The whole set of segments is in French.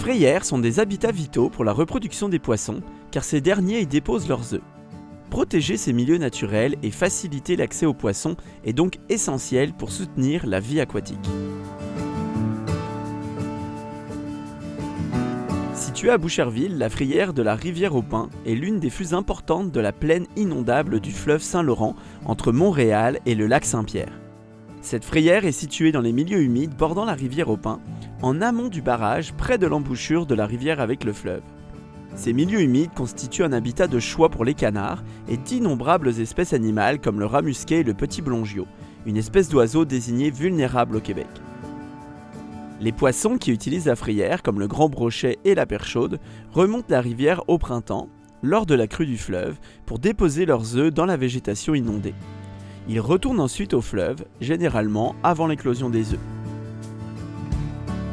frayères sont des habitats vitaux pour la reproduction des poissons, car ces derniers y déposent leurs œufs. Protéger ces milieux naturels et faciliter l'accès aux poissons est donc essentiel pour soutenir la vie aquatique. Située à Boucherville, la frayère de la rivière au Pin est l'une des plus importantes de la plaine inondable du fleuve Saint-Laurent entre Montréal et le lac Saint-Pierre. Cette frayère est située dans les milieux humides bordant la rivière au Pin, en amont du barrage près de l'embouchure de la rivière avec le fleuve. Ces milieux humides constituent un habitat de choix pour les canards et d'innombrables espèces animales comme le rat musqué et le petit blongiot, une espèce d'oiseau désignée vulnérable au Québec. Les poissons qui utilisent la frayère, comme le grand brochet et la perchaude, remontent la rivière au printemps, lors de la crue du fleuve, pour déposer leurs œufs dans la végétation inondée. Ils retournent ensuite au fleuve, généralement avant l'éclosion des œufs.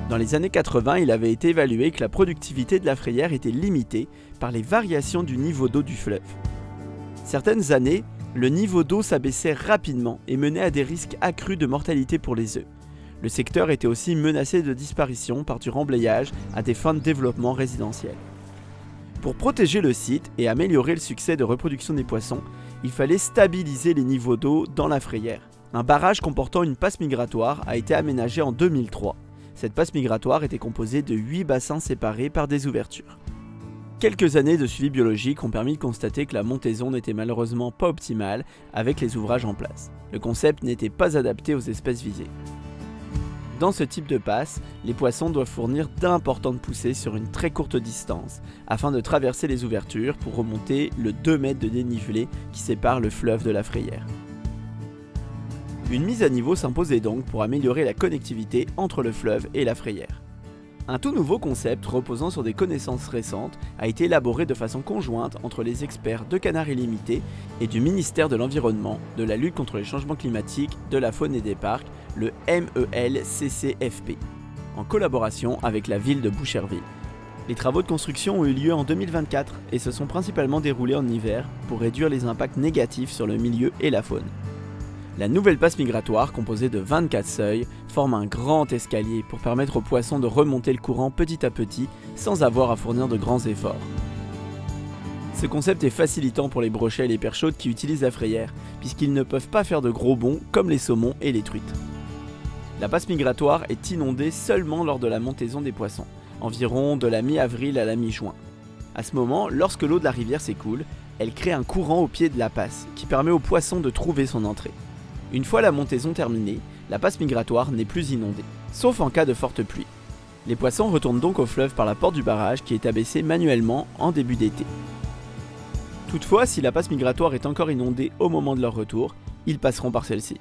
Dans les années 80, il avait été évalué que la productivité de la frayère était limitée par les variations du niveau d'eau du fleuve. Certaines années, le niveau d'eau s'abaissait rapidement et menait à des risques accrus de mortalité pour les œufs. Le secteur était aussi menacé de disparition par du remblayage à des fins de développement résidentiel. Pour protéger le site et améliorer le succès de reproduction des poissons, il fallait stabiliser les niveaux d'eau dans la frayère. Un barrage comportant une passe migratoire a été aménagé en 2003. Cette passe migratoire était composée de 8 bassins séparés par des ouvertures. Quelques années de suivi biologique ont permis de constater que la montaison n'était malheureusement pas optimale avec les ouvrages en place. Le concept n'était pas adapté aux espèces visées. Dans ce type de passe, les poissons doivent fournir d'importantes poussées sur une très courte distance afin de traverser les ouvertures pour remonter le 2 mètres de dénivelé qui sépare le fleuve de la frayère. Une mise à niveau s'imposait donc pour améliorer la connectivité entre le fleuve et la frayère. Un tout nouveau concept reposant sur des connaissances récentes a été élaboré de façon conjointe entre les experts de Canards Illimités et du ministère de l'Environnement, de la lutte contre les changements climatiques, de la faune et des parcs, le MELCCFP, en collaboration avec la ville de Boucherville. Les travaux de construction ont eu lieu en 2024 et se sont principalement déroulés en hiver pour réduire les impacts négatifs sur le milieu et la faune. La nouvelle passe migratoire, composée de 24 seuils, forme un grand escalier pour permettre aux poissons de remonter le courant petit à petit sans avoir à fournir de grands efforts. Ce concept est facilitant pour les brochets et les perchaudes qui utilisent la frayère, puisqu'ils ne peuvent pas faire de gros bonds comme les saumons et les truites. La passe migratoire est inondée seulement lors de la montaison des poissons, environ de la mi-avril à la mi-juin. À ce moment, lorsque l'eau de la rivière s'écoule, elle crée un courant au pied de la passe qui permet aux poissons de trouver son entrée. Une fois la montaison terminée, la passe migratoire n'est plus inondée, sauf en cas de forte pluie. Les poissons retournent donc au fleuve par la porte du barrage qui est abaissée manuellement en début d'été. Toutefois, si la passe migratoire est encore inondée au moment de leur retour, ils passeront par celle-ci.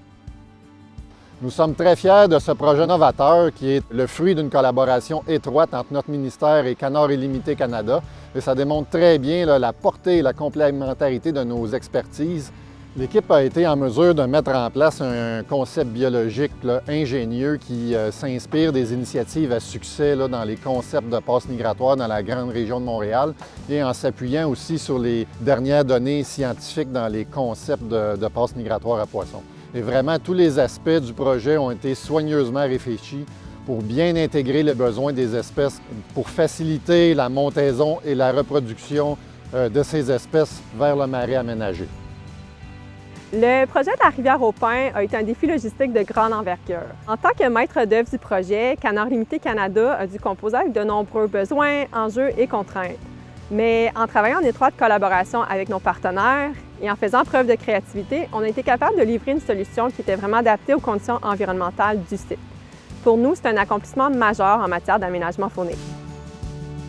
Nous sommes très fiers de ce projet novateur qui est le fruit d'une collaboration étroite entre notre ministère et Canards Illimités Canada. Et ça démontre très bien la portée et la complémentarité de nos expertises. L'équipe a été en mesure de mettre en place un concept biologique ingénieux qui s'inspire des initiatives à succès dans les concepts de passe migratoire dans la grande région de Montréal et en s'appuyant aussi sur les dernières données scientifiques dans les concepts de passe migratoire à poissons. Et vraiment, tous les aspects du projet ont été soigneusement réfléchis pour bien intégrer les besoins des espèces, pour faciliter la montaison et la reproduction de ces espèces vers le marais aménagé. Le projet de la rivière au Pin a été un défi logistique de grande envergure. En tant que maître d'œuvre du projet, Canards Illimités Canada a dû composer avec de nombreux besoins, enjeux et contraintes. Mais en travaillant en étroite collaboration avec nos partenaires et en faisant preuve de créativité, on a été capable de livrer une solution qui était vraiment adaptée aux conditions environnementales du site. Pour nous, c'est un accomplissement majeur en matière d'aménagement faunique.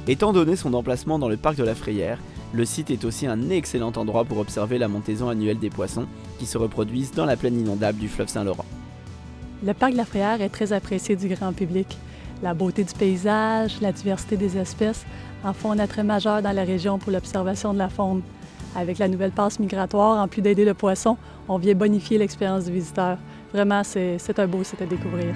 Étant donné son emplacement dans le parc de la Frayère, le site est aussi un excellent endroit pour observer la montaison annuelle des poissons qui se reproduisent dans la plaine inondable du fleuve Saint-Laurent. Le parc de la Frayère est très apprécié du grand public. La beauté du paysage, la diversité des espèces en font un attrait majeur dans la région pour l'observation de la faune. Avec la nouvelle passe migratoire, en plus d'aider le poisson, on vient bonifier l'expérience du visiteur. Vraiment, c'est un beau site à découvrir.